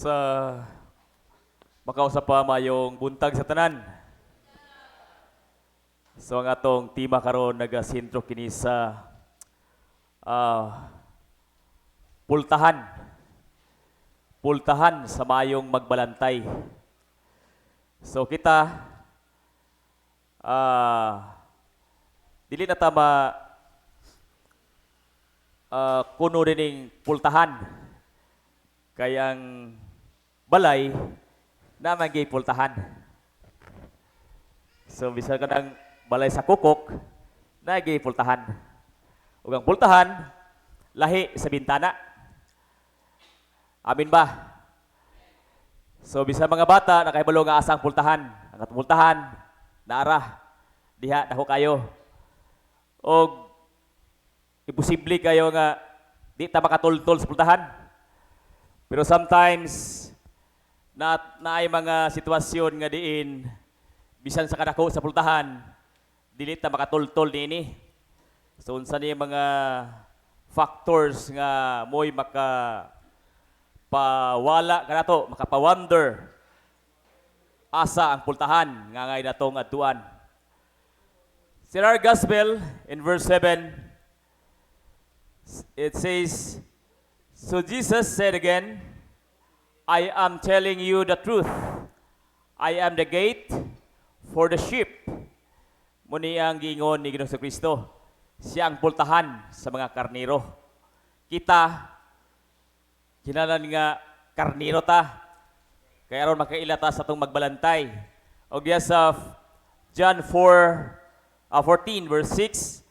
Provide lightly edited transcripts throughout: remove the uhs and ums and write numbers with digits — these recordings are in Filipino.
Sa makausap pa mayong buntag sa tanan. So ang atong tema karon nagasintro kini sa pultahan. Pultahan sa mayong magbalantay. So kita dili na tama kuno dining pultahan. Kayang balay na magay pultahan. So bisa ka ng balay sa kukok na magay pultahan. Ug ang pultahan lahi sa bintana. Amin ba? So bisa mga bata nakahibalo nga asang pultahan. Ang atong pultahan naara diha dako kayo. Og imposible kayo nga di ta makatultol sa pultahan. Pero sometimes naay mga sitwasyon nga diin bisan sa kadako sa pultahan dili ta makatultol niini. So unsa ni mga factors nga moy makapawala kanato, makapawonder asa ang pultahan nga ngay natong adtuan. Sa our gospel in verse 7 it says, so Jesus said again, I am telling you the truth. I am the gate for the sheep. Muni ang giingon ni Ginoong Kristo. Siya ang pultahan sa mga karniro. Kita, kinalan nga karniro ta. Kaya ron makaila ta sa itong magbalantay. O diya sa John 14 verse 6,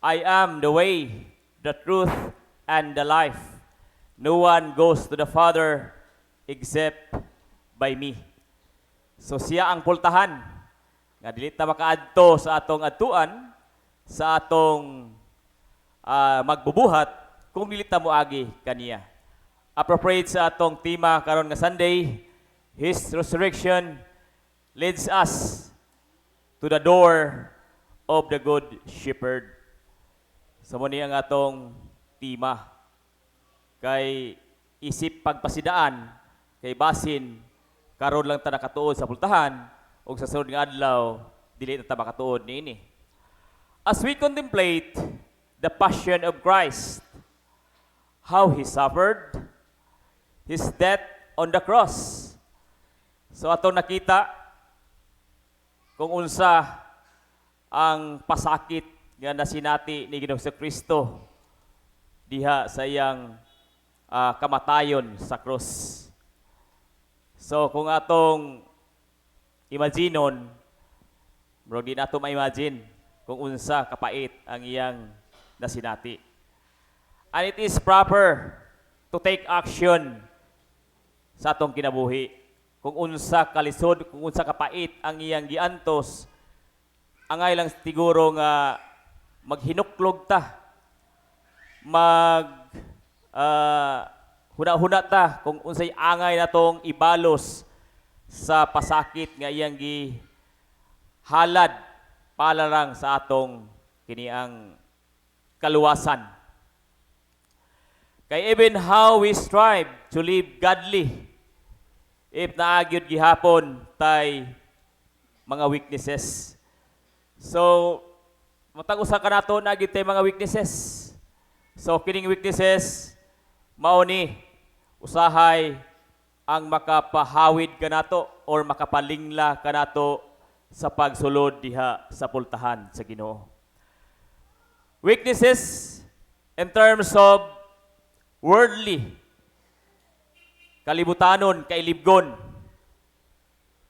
I am the way, the truth, and the life. No one goes to the Father except by me. So siya ang pultahan. Nga dili ta makaadto sa atong adtuan, sa atong magbubuhat kung dili ta moagi kaniya. Appropriate sa atong tema karon nga Sunday, His resurrection leads us to the door of the good shepherd. So muni ang atong tema. Kay isip pagpasidaan, kay basin, karon lang ta nakatuod sa pultahan, o sa sunod nga adlaw, dili na ta makatuod niini. As we contemplate the passion of Christ, how He suffered, His death on the cross. So atong nakita kung unsa ang pasakit nga nasinati ni Ginoong Kristo diha sa iyang kamatayon sa cross. So kung atong imaginon, bro, di nato ma-imagine kung unsa kapait ang iyang nasinati. And it is proper to take action sa atong kinabuhi. Kung unsa kalisod, kung unsa kapait ang iyang giantos, angay lang siguro nga maghinuklog ta, huna-huna ta kung unsay angay natong ibalos sa pasakit nga iyang gihalad palarang sa atong kiniang kaluwasan. Kay even how we strive to live godly, if naagyod gihapon tay mga weaknesses. So matag usa ka nato na gyud tay mga weaknesses. So kining weaknesses mao ni usahay ang makapahawid kanato or makapalingla kanato sa pagsulod diha sa pultahan sa Ginoo. Weaknesses in terms of worldly, kalibutanon, kailibgon,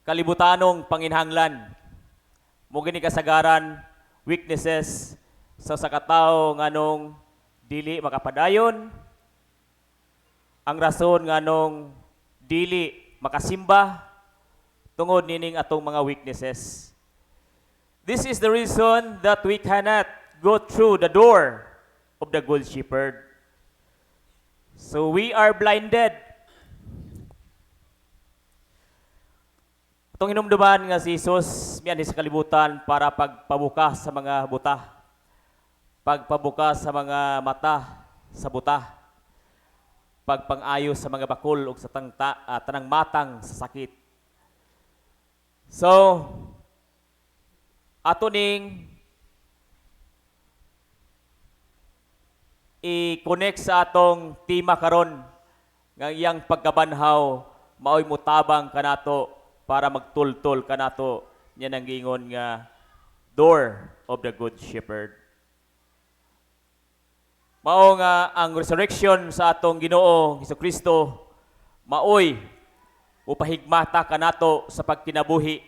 kalibutanong panginhanglan. Mo gini kasagaran weaknesses sa katawo nganong dili makapadayon, ang rason nganong dili makasimba tungod nining atong mga weaknesses. This is the reason that we cannot go through the door of the good shepherd. So we are blinded. Itong hinumduman nga si Jesus miyan sa kalibutan para pagpabukas sa mga buta, pagpabukas sa mga mata sa buta. pagpang-ayo sa mga bakol ug sa tanang matang sa sakit. So, ato ning i-connect sa atong tema karon nga iyang pagkabanhaw maoy mutabang kanato para magtultol kanato nya nang gingon nga door of the good shepherd. Mao nga ang resurrection sa atong Ginoo Hesukristo maoy upahigmata kanato sa pagkinabuhi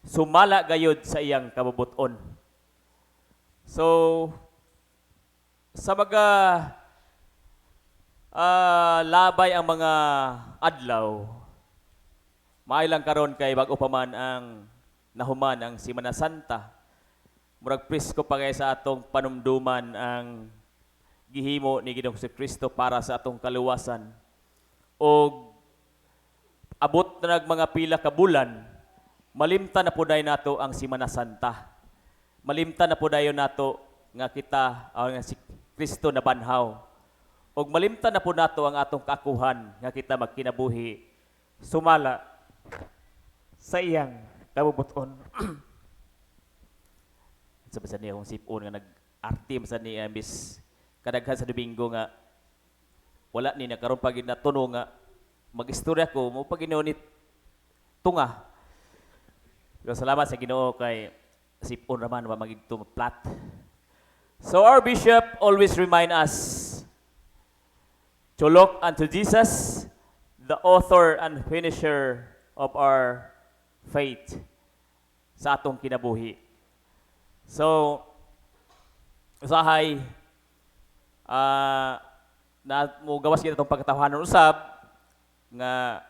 sumala gayud sa iyang kabubuton. So sa mga labay ang mga adlaw, maaylang karon kay bag-o pa man ang nahuman ang Semana Santa. Murag presko pa kay sa atong panumduman ang gihimo ni Ginoong Kristo para sa atong kaluwasan. O abot na nag mga pila ka bulan, malimtan na puday nato ang Semana Santa. Malimtan na pudayon nato nga kita nga si Kristo na banhaw. Og malimtan na po nato ang atong kaakuhan nga kita magkinabuhi sumala sa iyang kabubuton. Sabi sa niya kung sipon nga nag-artim sa niya bis kadaghan sa Domingo nga wala ni nakaroon pag natuno nga mag-istorya ko mo pag inuunit tunga. Pero salamat sa Ginoo kay sipon raman wa magiging plat. So our bishop always remind us to look unto Jesus, the author and finisher of our faith sa atong kinabuhi. So, usahay, na mo gawas kita itong pagkatawanan usab, nga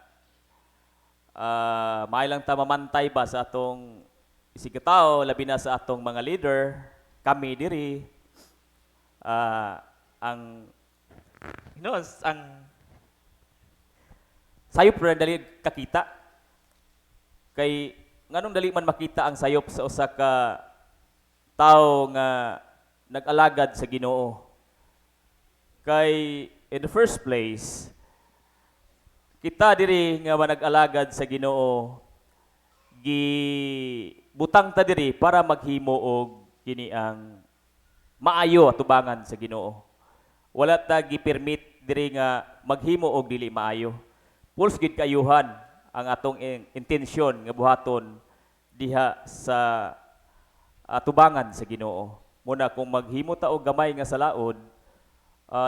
may lang ta mamantay ba sa atong isigataw, labi na sa atong mga leader, kami diri, ang sayop rin dali kakita kay nganong dali man makita ang sayop sa usa ka tao nga nag-alagad sa Ginoo. Kay in the first place kita diri nga nag-alagad sa Ginoo butang ta diri para maghimo og kini ang maayo atubangan sa Ginoo. Wala ta gi-permit diri nga maghimo og dili maayo. Puls gid kayuhan ang atong intensyon nga buhaton diha sa atubangan sa Ginoo. Muna kung maghimo ta og gamay nga salaod,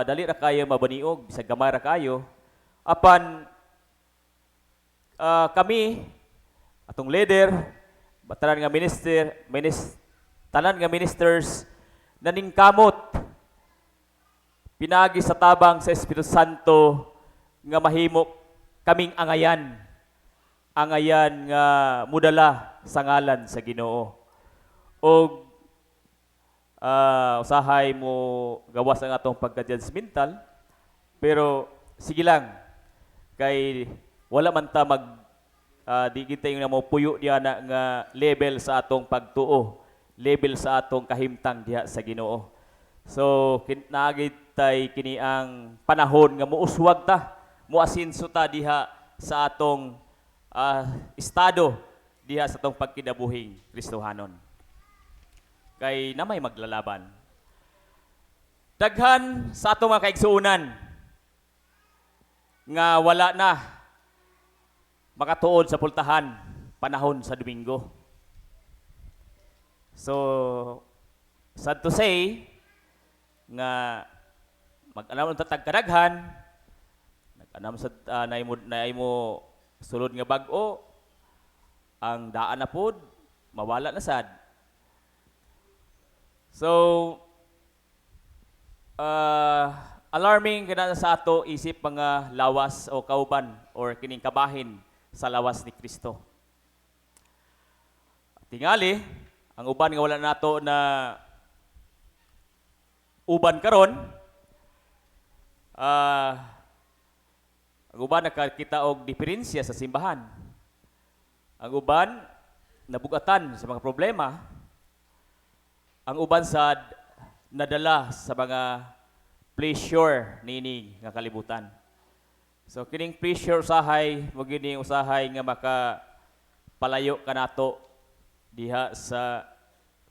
dali ra kayo mabaniog sa gamay ra kayo. Apan kami atong leader, tanan nga ministers naningkamot pinagi sa tabang sa Espiritu Santo nga mahimo kaming angayan nga mudala sa ngalan sa Ginoo. Og usahay mo gawas ang atong pagka-judgmental, pero sige lang kay wala man ta di kita yung mo puyo diha na nga level sa atong pagtuo, level sa atong kahimtang diha sa Ginoo. So naagid tay kini ang panahon nga muuswag ta, muasinso ta diha sa atong estado diha sa atong pagkinabuhing Kristohanon. Kay namay maglalaban. Daghan sa atong mga kaigsuunan nga wala na makatuod sa pultahan panahon sa Domingo. So, sad to say, nga mag-anam sa tagkaraghan, nag-anam sa naimo sulod nga bag-o, ang daan na pod, mawala na sad. So, alarming kana sa ato isip mga lawas o kauban or kining kabahin sa lawas ni Kristo. Tingali, ang uban nga wala nato na uban karon, ang uban nakakita og diferensya sa simbahan. Ang uban nabugatan sa mga problema. Ang uban sad nadala sa mga pleasure nini nga kalibutan. So kining pressure usahay mo gini usahay nga maka palayo kanato diha sa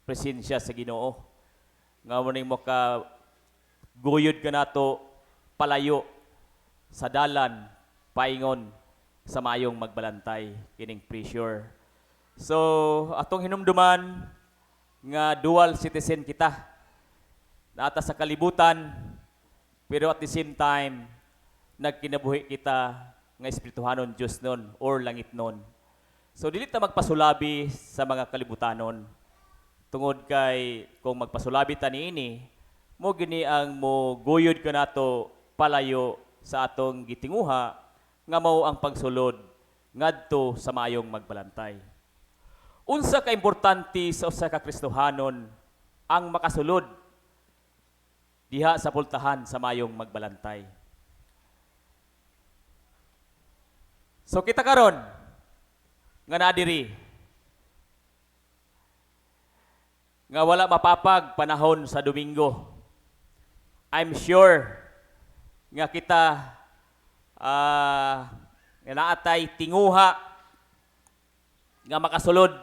presensya sa Ginoo. Nga mo ning maka guyod kanato palayo sa dalan paingon sa mayong magbalantay kining pressure. So atong hinumduman nga dual citizen kita. Naata sa kalibutan pero at the same time nagkinabuhi kita nga espirituhanon Dios nun or langit nun. So dili ta magpasulabi sa mga kalibutanon. Tungod kay kung magpasulabi ta niini, mo gini ang mo guyod kanato palayo sa atong gitinguha nga mao ang pagsulod ngadto sa maayong magbalantay. Unsa ka importante sa usa ka Kristohanon ang makasulod diha sa pultahan sa mayong magbalantay. So kita karon nga naadiri nga wala mapapag panahon sa Domingo. I'm sure nga kita nga naatay tinguha nga makasulod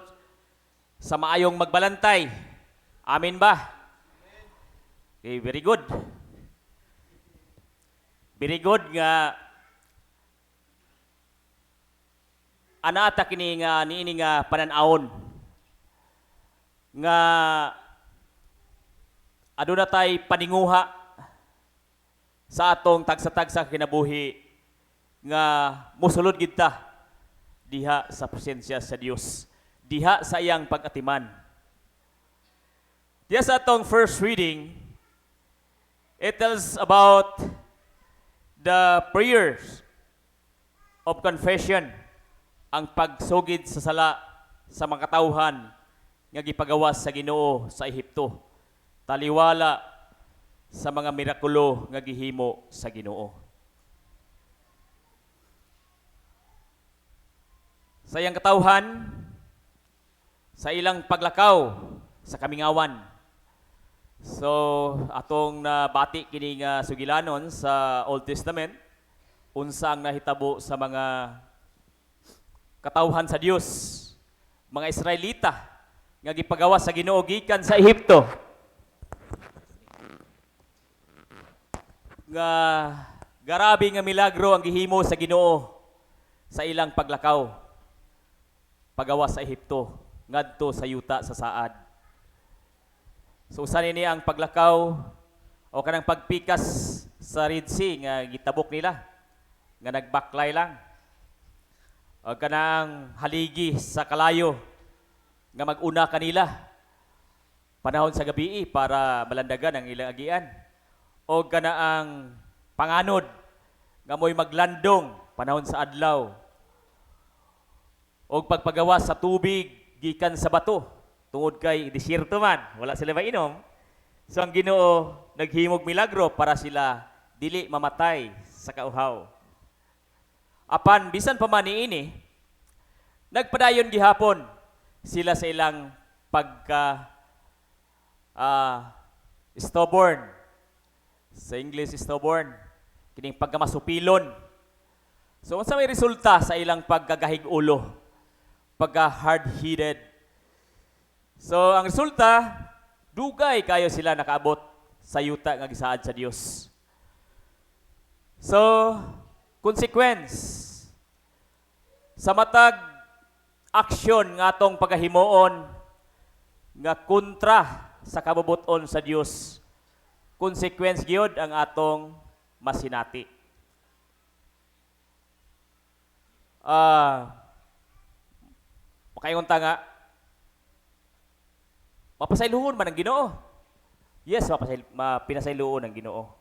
sa maayong magbalantay. Amin ba? Okay, very good. Very good nga anaata kini nga niini nga panan-awon nga aduna tay paninguha sa atong tagsa-tagsa kinabuhi nga mosulod gid ta diha sa presensya sa Dios, diha sa iyang pag-atiman. Diha sa atong first reading, it tells about the prayers of confession, ang pagsugid sa sala sa mga katawhan nga gipagawas sa Ginoo sa Ehipto, taliwala sa mga mirakulo nga gihimo sa Ginoo. Sa iyang katawhan, sa ilang paglakaw sa kamingawan. So atong nabati kini nga sugilanon sa Old Testament, unsa ang nahitabo sa mga katawhan sa Dios, mga Israelita nga gipagawas sa Ginoo gikan sa Ehipto. Nga garabi nga milagro ang gihimo sa Ginoo sa ilang paglakaw pagawas sa Ehipto ngadto sa yuta sa saad. So usa nini ang paglakaw o kanang pagpikas sa Red Sea nga gitabok nila nga nagbaklay lang. O kanang haligi sa kalayo nga mag-una kanila panahon sa gabi para malandagan ang ilang agian. O kanaang panganod nga mo'y maglandong panahon sa adlaw. O pagpagawas sa tubig gikan sa bato tungod kay desierto man, wala sila mainom. So ang Ginoo naghimog milagro para sila dili mamatay sa kauhaw. Apan bisan pa man niini, nagpadayon gihapon sila sa ilang pagka stubborn. Sa English stubborn, kining pagkamasupilon. So unsa may resulta sa ilang pagkagahig ulo? Pagka hard-headed. So ang resulta, dugay kayo sila nakaabot sa yuta nga gisaad sa Dios. So consequence sa matag aksyon nga atong pagahimuon nga kontra sa kabubuton sa Dios, consequence gyud ang atong masinati. Makaingon ta nga mapasayloon man ang Ginoo. Yes, pinasayloon ang Ginoo.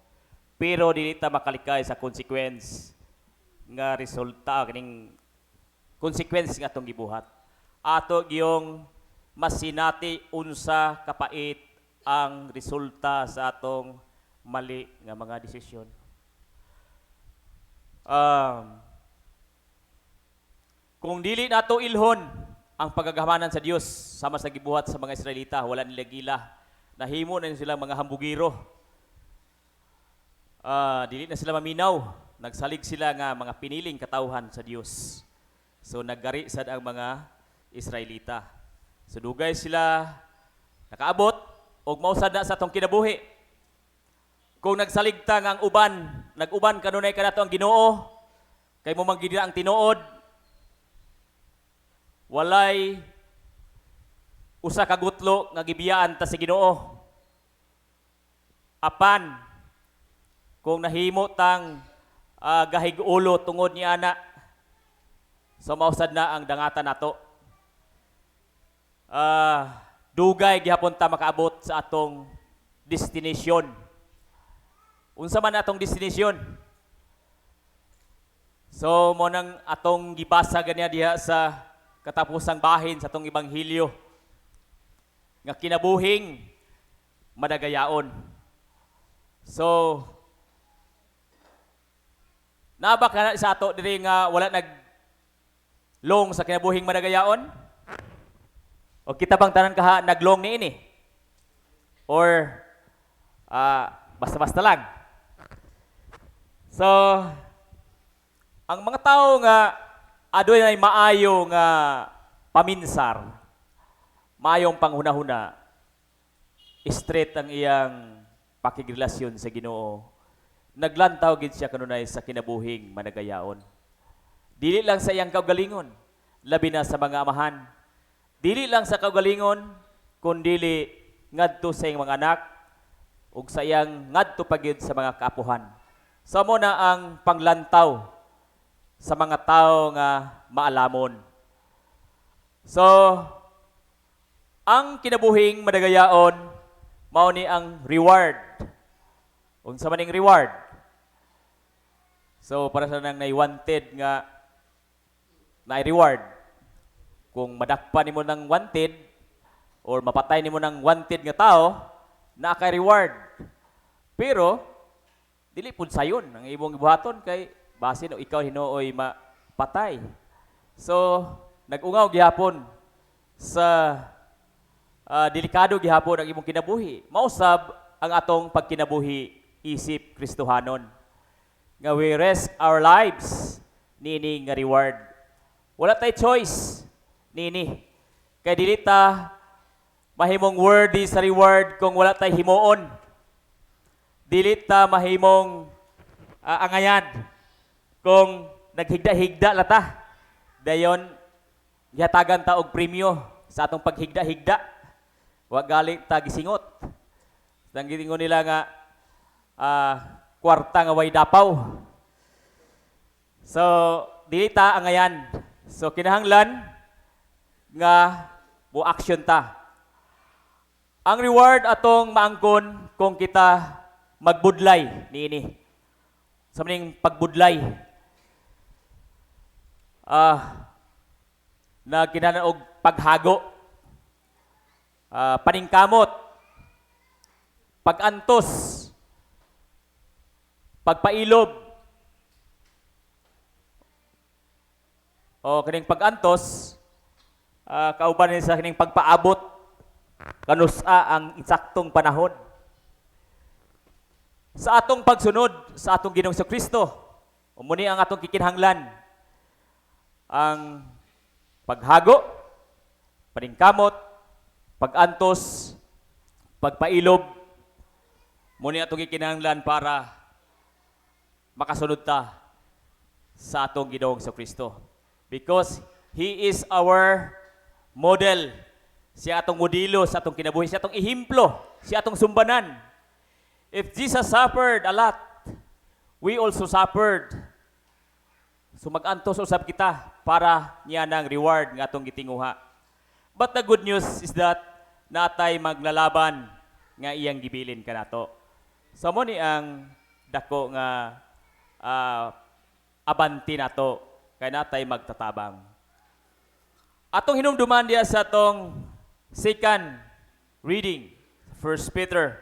Pero dili ta makalikay sa consequence nga resulta kining consequence nga atong gibuhat. Ato giyong masinati unsa kapait ang resulta sa atong mali nga mga desisyon. Kung dili nato ilhon ang pagagahamanan sa Dios sama sa gibuhat sa mga Israelita, wala nila gila. Nahimo na sila mga hambugiro. Dili na sila maminaw nagsalig sila nga mga piniling katawhan sa Dios. So naggari sad ang mga Israelita. So dugay sila nakaabot og mausad na sa atong kinabuhi. Kung nagsaligta nga ang uban, nag-uban kanunay kanato ang Ginoo, kay mo manggidira ang tinuod, walay usa ka gutlo nga gibiyaan ta sa Ginoo. Apan kung nahimo tang gahig ulo tungod ni ana, so mausad na ang dangatan nato. Dugay gihapon ta makaabot sa atong destination. Unsa man atong destination? So mo nang atong gibasa ganiya diha sa katapusang bahin sa atong ebanghelyo nga kinabuhing madagayaon. So naba ka sa ato diri nga wala naglong sa kinabuhing madagayaon? O kita bang tanan kaha naglong niini? Or basta-basta lang? So ang mga tao nga adoy na maayo nga paminsar, maayong panghuna-huna, straight ang iyang pakigrelasyon sa Ginoo. Naglantaw gid siya kanunay sa kinabuhing managayaon. Dili lang sa iyang kaugalingon, labi na sa mga amahan. Dili lang sa kaugalingon, kundi ngadto sa iyang mga anak ug sa iyang ngadto pagyud sa mga kaapuhan. So mo na ang panglantaw sa mga tao nga maalamon. So ang kinabuhing madagayaon mao ni ang reward. Unsa man ning reward? So para sa nang wanted nga na-reward. Kung madakpan nimo ng wanted or mapatay nimo ng wanted nga tao, naa kay reward. Pero dili pud sayon ang imong gibuhaton kay basin o ikaw hinuoy mapatay. So nag-ungaw gihapon sa delikado gihapon ang imong kinabuhi. Mausab ang atong pagkinabuhi isip Kristohanon. Nga we risk our lives nini nga reward. Wala tay choice nini. Kay dili ta mahimong worthy sa reward kung wala tay himuon. Dili ta mahimong angayan kung naghigda-higda la ta. Dayon gihatagan ta og premyo sa atong paghigda-higda. Wa gali ta gisingot. Sang gitingon nila nga kwarta nga way dapaw. So dili ta angayan. So kinahanglan nga mo action ta. Ang reward atong maangkon kung kita magbudlay niini. Sa maning pagbudlay. Na kinahanglan og paghago. Paningkamot. Pagantos. Pagpailob. O kaning pagantos, kauban ni sa kaning pagpaabot kanusa ang insaktong panahon. Sa atong pagsunod sa atong Ginoong Kristo, umuni ang atong kikinahanglan ang paghago, paningkamot, pagantos, pagpailob, muni atong kikinahanglan para makasunod ta sa atong Ginoong Kristo. Because He is our model. Siya atong modelo sa atong kinabuhi. Siya atong ihimplo. Siya atong sumbanan. If Jesus suffered a lot, we also suffered. So mag-antos usab kita para niya ng reward nga atong gitinguha. But the good news is that natay maglalaban nga iyang gibilin kanato. So mo ni ang dako nga abanti nato kay natay magtatabang. Atong hinumduman diya sa atong second reading, 1 Peter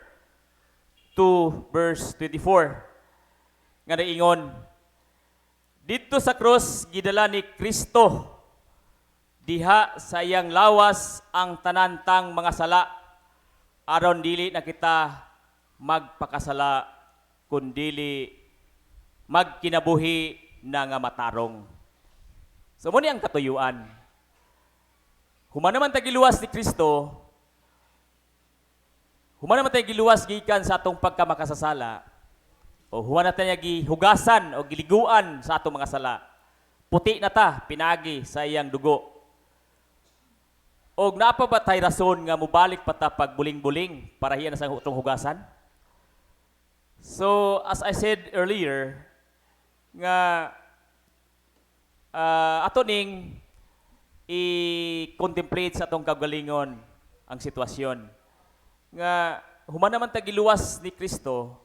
2 verse 24. Nga naingon, dito sa krus gidala ni Kristo diha sa iyang lawas ang tanantang mga sala aron dili na kita magpakasala kundili magkinabuhi na nga matarong. So mo ni ang katuyuan. Human naman tagiluwas ni Kristo, human naman tayo giluwas gikan sa atong pagkamakasasala, o human na tayo gihugasan o giliguan sa atong mga sala. Puti na ta, pinagi sa iyang dugo. O naapa ba tayo rason nga mubalik pa ta pag buling-buling para hiyan na sa atong hugasan? So, as I said earlier, nga ato ning i-contemplate sa atong kagalingon ang sitwasyon. Nga human naman tagiluwas ni Kristo,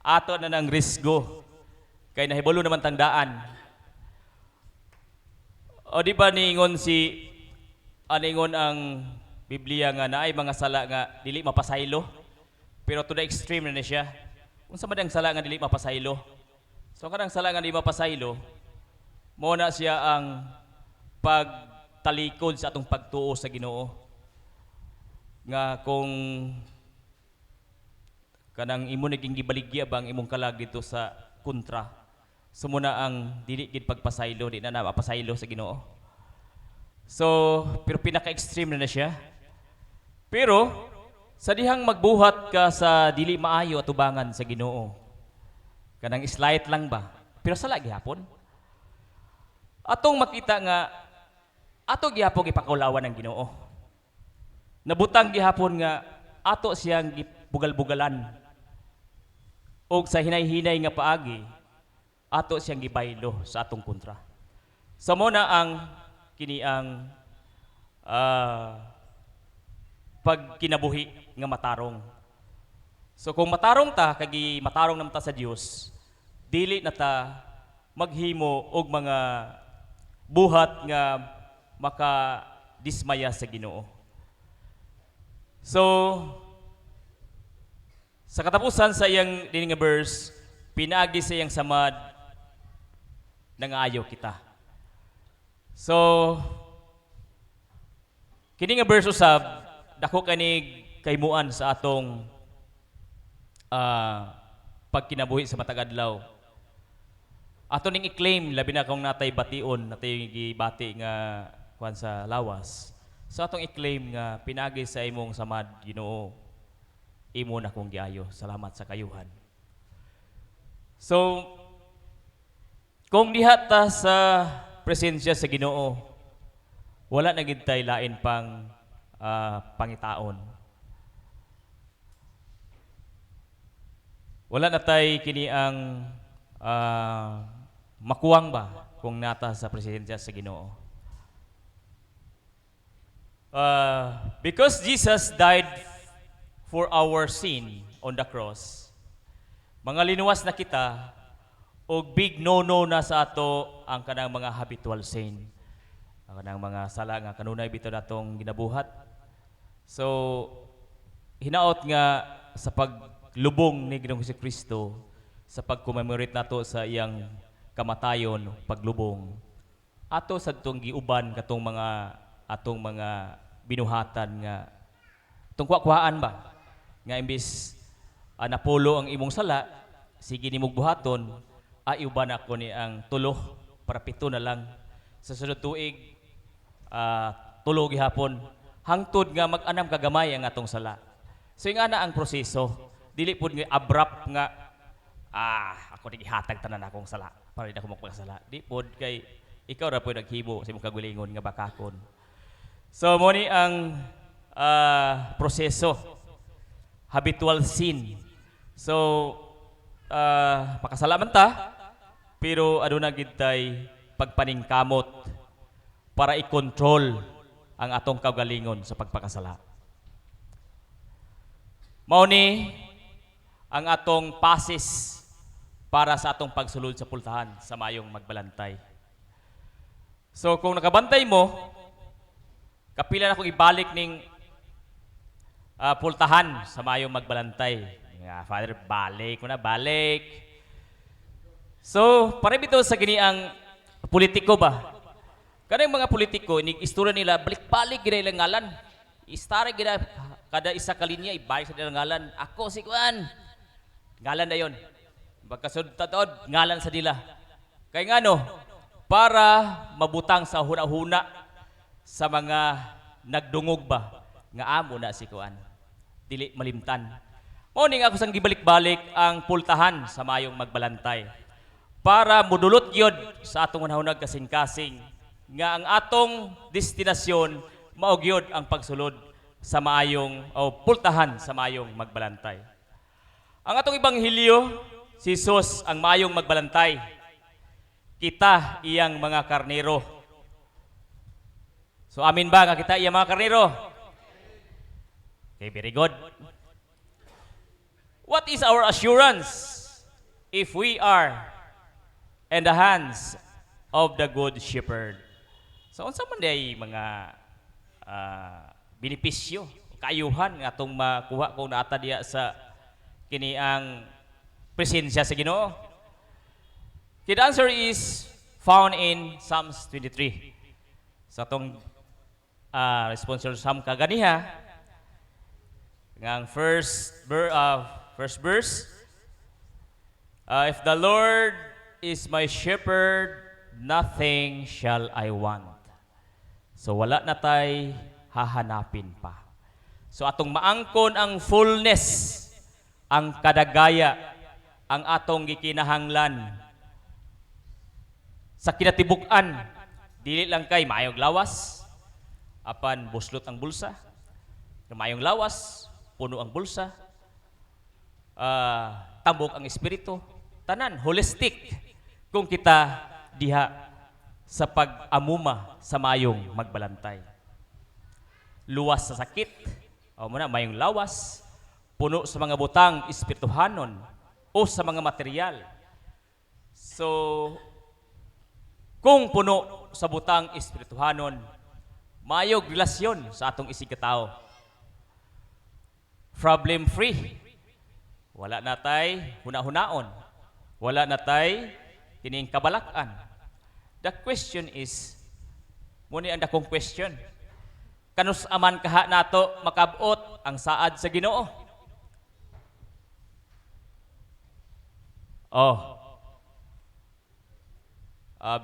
ato na ng risgo kay nahibalo naman tangdaan. O di ba niingon aningon ang Biblia nga naay mga sala nga dili mapasaylo, pero to the extreme na siya. Unsa man ang sala nga dili mapasaylo? So kanang sala nga dili mapasaylo, mo na siya ang pagtalikod sa atong pagtuo sa Ginoo. Nga kung kanang imo naging gibaligya bang imong kalag dito sa kontra, sumuna ang dili gid pagpasaylo, di na mapasaylo sa Ginoo. So pero pinaka-extreme na siya. Pero sa dihang magbuhat ka sa dili maayo atubangan sa Ginoo, kanang slight lang ba, pero sala gihapon atong makita nga ato gihapon gipakaulawan ng Ginoo. Nabutang gihapon nga ato siyang gibugal-bugalan, o sa hinay-hinay nga paagi ato siyang gibaylo sa atong kontra. So mo na ang kini ang pagkinabuhi nga matarong. So kung matarong ta kagi matarong naman ta sa Dios, dili na ta maghimo og mga buhat nga makadismaya sa Ginoo. So sa katapusan sa iyang dining nga verse, pinaagi sa iyang samad nangayo kita. So kini nga verse usab dako kani kaymuan sa atong pagkinabuhi sa matag adlaw. Ato ning i-claim labi na kung natay bation, natay gibati nga kuan sa lawas. So atong i-claim nga pinagi sa imong samad Ginoo, imo na kong giayo. Salamat sa kayuhan. So, kung diha ta sa presensya sa Ginoo, wala na gid tay lain pang pangitaon. Wala na tay kini ang makuwang ba kung nata sa presensya sa Ginoo. Because Jesus died for our sin on the cross, mga linuwas na kita o big no-no na sa ato ang kanang mga habitual sin, ang kanang mga sala nga kanunay bitaw natong ginabuhat. So hinaot nga sa paglubong ni Ginoong Jesucristo, sa pag-commemorate nato sa iyang kamatayon, paglubong, ato sa itong giuban katong mga atong mga binuhatan nga itong kuha-kuhaan ba nga imbis napulo ang imong sala, sige nimog buhaton, iuban ako ni ang tulo para pito na lang sa sunod tuig, tulo gihapon hangtod nga mag-anam kagamay ang atong sala. So yung ana ang proseso, dili pud nga abrupt nga ako ni gihatag tanan akong sala para di ako magpakasala. Di pud kay ikaw ra pud naghibo sa imong kagulingon nga bakakon. So mo ni ang proseso, habitual sin. So makasala man ta, pero aduna gid tay pagpaningkamot para i-control ang atong kaugalingon sa pagpakasala. Mao ni ang atong pasis para sa atong pagsulod sa pultahan sa mayong magbalantay. So kung nakabantay mo, kapila na akong ibalik ning pultahan sa mayong magbalantay. Nga, Father, balik mo na, balik. So, para bito sa giniang politiko ba? Kanang mga politiko, istorya nila, balik-balik gina ilang ngalan. Istara gina, kada isa kalinya, ibalik sa nilang ngalan. Ako si Kuan. Ngalan na yun. Pagkasud-tatod, ngalan sa nila. Kaya nga no, para mabutang sa huna-huna sa mga nagdungog ba, nga amo na si Kuan. Dili malimtan. Morning ako sang gibalik-balik ang pultahan sa mayong magbalantay para modulot yod sa atong hunahunag kasing-kasing nga ang atong destinasyon maog yod ang pagsulod sa maayong o pultahan sa mayong magbalantay. Ang atong ebanghelyo, si Jesus ang mayong magbalantay. Kita iyang mga karnero. So amin ba nga kita iyang mga karnero? Okay, very good. What is our assurance if we are in the hands of the good shepherd? So, unsa man day mga benepisyo, kaayuhan nga atong makuha kung naata diya sa kini ang presensya sa Ginoo? The answer is found in Psalms 23. Sa atong responsor Psalm kaganiha, ngang first verse, if the Lord is my shepherd, nothing shall I want. So wala na tay hahanapin pa. So atong maangkon ang fullness, ang kadagaya, ang atong gikinahanglan sa kinatibuk-an, dili lang kay maayong lawas, apan buslot ang bulsa, maayong lawas, puno ang bulsa, tambok ang espiritu, tanan, holistic kung kita diha sa pag-amuma sa mayong magbalantay. Luwas sa sakit, o muna, mayong lawas, puno sa mga butang espirituhanon o sa mga material. So, kung puno sa butang espirituhanon, mayong relasyon sa atong isigkatao. Problem free. Wala na tay huna-hunaon. Wala na tay kining kabalakan. The question is, muni ang dakong question, kanus aman kaha nato makabot ang saad sa Ginoo?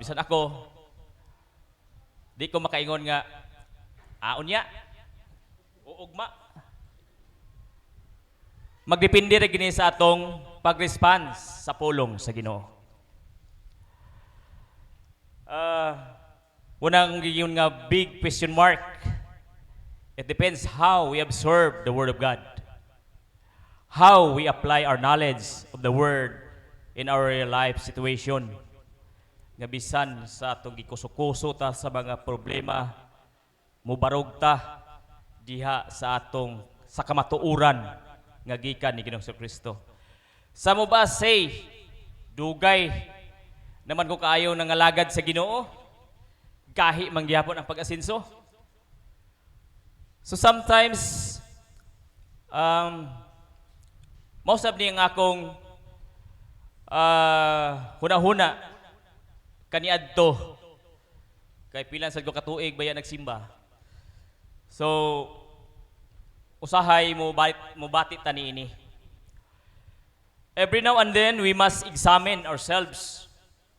Bisan ako, di ko makaingon nga, unya, uugma. Magdepende rin gini sa atong pag-response sa pulong sa Ginoo. Unang yun nga big question mark. It depends how we absorb the Word of God. How we apply our knowledge of the Word in our real life situation. Nga bisan sa atong gikuso-kuso ta sa mga problema, mubarog ta diha sa atong sa kamatuuran nga gikan ni Ginoong Kristo. Sa mo ba say, dugay naman ko kaayo nangalagad sa Ginoo, gahi mangyapon ang pag-asinso. So sometimes, most of ang akong huna-huna kaniadto kay pilan sa katuig baya nagsimba. So usahay mo batit tani ini. Every now and then we must examine ourselves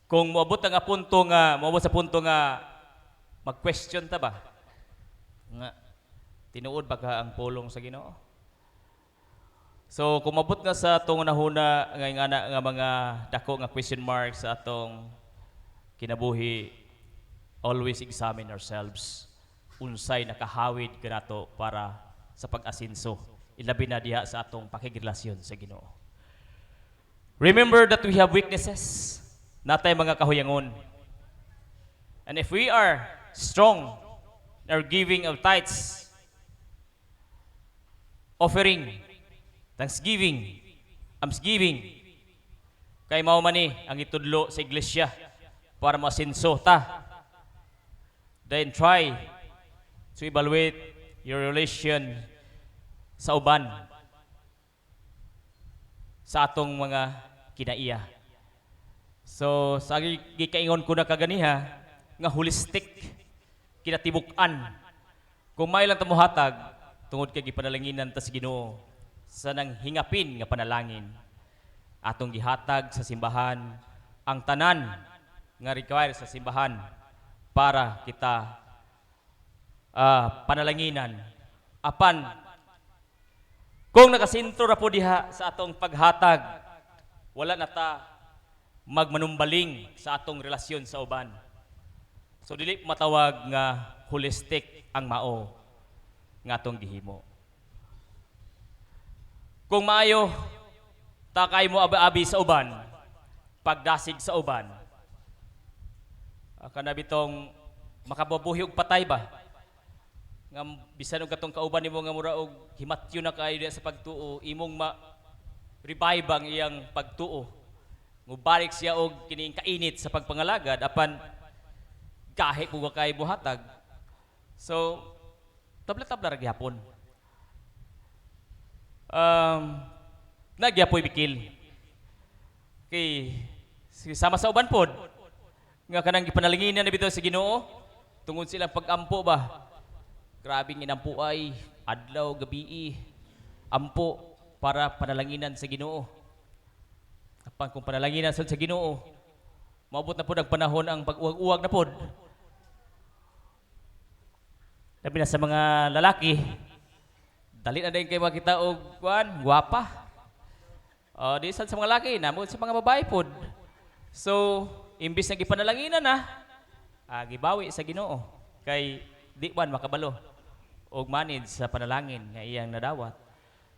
kung moabot sa punto nga mag-question ta ba nga tinuod ba ka ang pulong sa Ginoo. So kung mabot nga sa atong nahuna nga mga dako nga question mark sa atong kinabuhi, always examine ourselves unsay nakahawid kanato para sa pag-asinso, ilabi na diha sa atong pakigrelasyon sa Ginoo. Remember that we have weaknesses, natay mga kahuyangon. And if we are strong in our giving of tithes, offering, thanksgiving, almsgiving, kay mao man ni ang itudlo sa iglesia para masinso ta. Then try to evaluate your relation sa uban sa atong mga kinaiya. So sa gikaingon ko na kaganiha nga holistic kinatibuk-an kung may lang tamuhatag tungod kay gipanalanginan ta sa Ginoo sa nang hingapin nga panalangin atong gihatag sa simbahan ang tanan nga require sa simbahan para kita panalanginan apan kung nakasintro ra po diha sa atong paghatag wala na ta magmanumbaling sa atong relasyon sa uban. So dili matawag nga holistic ang mao nga atong gihimo. Kung maayo takay mo abi-abi sa uban, pagdasig sa uban, kana bitong makabubuhi og patay ba? Nga bisan og katong kauban nimo nga mura og himatyo na kayo sa pagtuo, imong revive ang iyang pagtuo. Mubalik siya og kining kainit sa pagpangalagad apan gahi po kay buhatag. So tabla-tabla ra gyapon. Nagyapoy bikil. Kay sama sa uban pod nga kanang gipanalinginan na bitaw sa Ginoo tungod silang pag-ampo ba. Grabing inampo ay adlaw gabi ampo para panalanginan sa Ginoo. Apan kung panalanginan sa Ginoo, maabot na po ang panahon ang pag-uwag-uwag na po. Labi na sa mga lalaki, dali na din kayo makita og guwapa. Di sa mga lalaki, namo sa mga babae po. So, imbis na gipanalanginan na, gibawi sa Ginoo. Kay di man makabalo og manid sa panalangin nga iyang nadawat.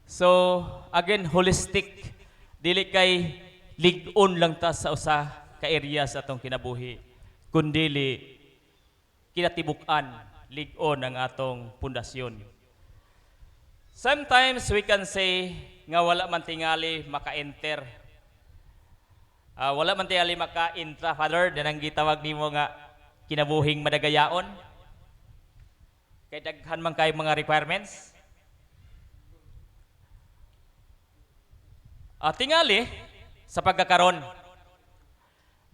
So, again, holistic. Dili kay lig-on lang ta sa usa ka area sa atong kinabuhi, kundili kinatibuk-an, lig-on ang atong pundasyon. Sometimes we can say nga wala man tingali maka-enter. Wala man tingali maka-intra, Father, danang gitawag nimo nga kinabuhing madagayaon. Kay daghan man kay mga requirements. Tingali sa pagkakaron.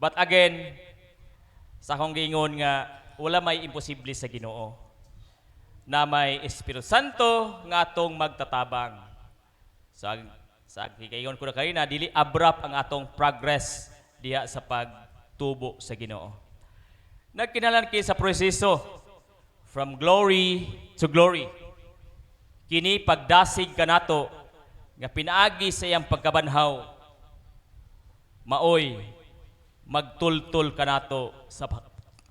But again, sa akong giingon nga wala may imposible sa Ginoo. Na may Espiritu Santo nga atong magtatabang. Sa giingon ko na kayo na dili abrap ang atong progress diha sa pagtubo sa Ginoo. Nagkinalan kay sa proseso from glory to glory. Kini pagdasig kanato nga pinaagi sa iyang pagkabanhaw maoy magtultol kanato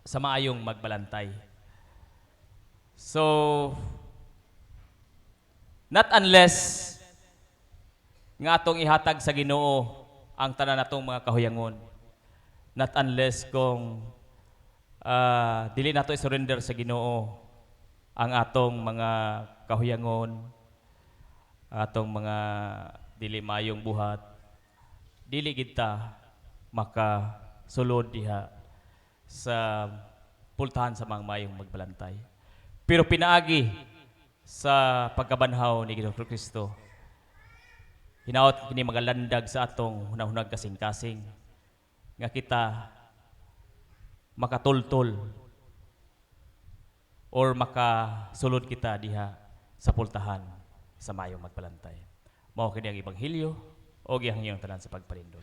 sa maayong magbalantay. So not unless nga atong ihatag sa Ginoo ang tanan natong mga kahuyangon. Not unless kung dili nato i-surrender sa Ginoo ang atong mga kahuyangon, atong mga dili mayong buhat, dili kita makasulod diha sa pultahan sa mga mayong magbalantay. Pero pinaagi sa pagkabanhaw ni Ginoong Kristo, hinaot kini magalandag sa atong hunahunag kasing-kasing nga kita makatultol or makasulod kita diha sa pultahan sa mayong magbalantay. Mao kini ang ebanghelyo o gihangyo tanan sa pagpalindol.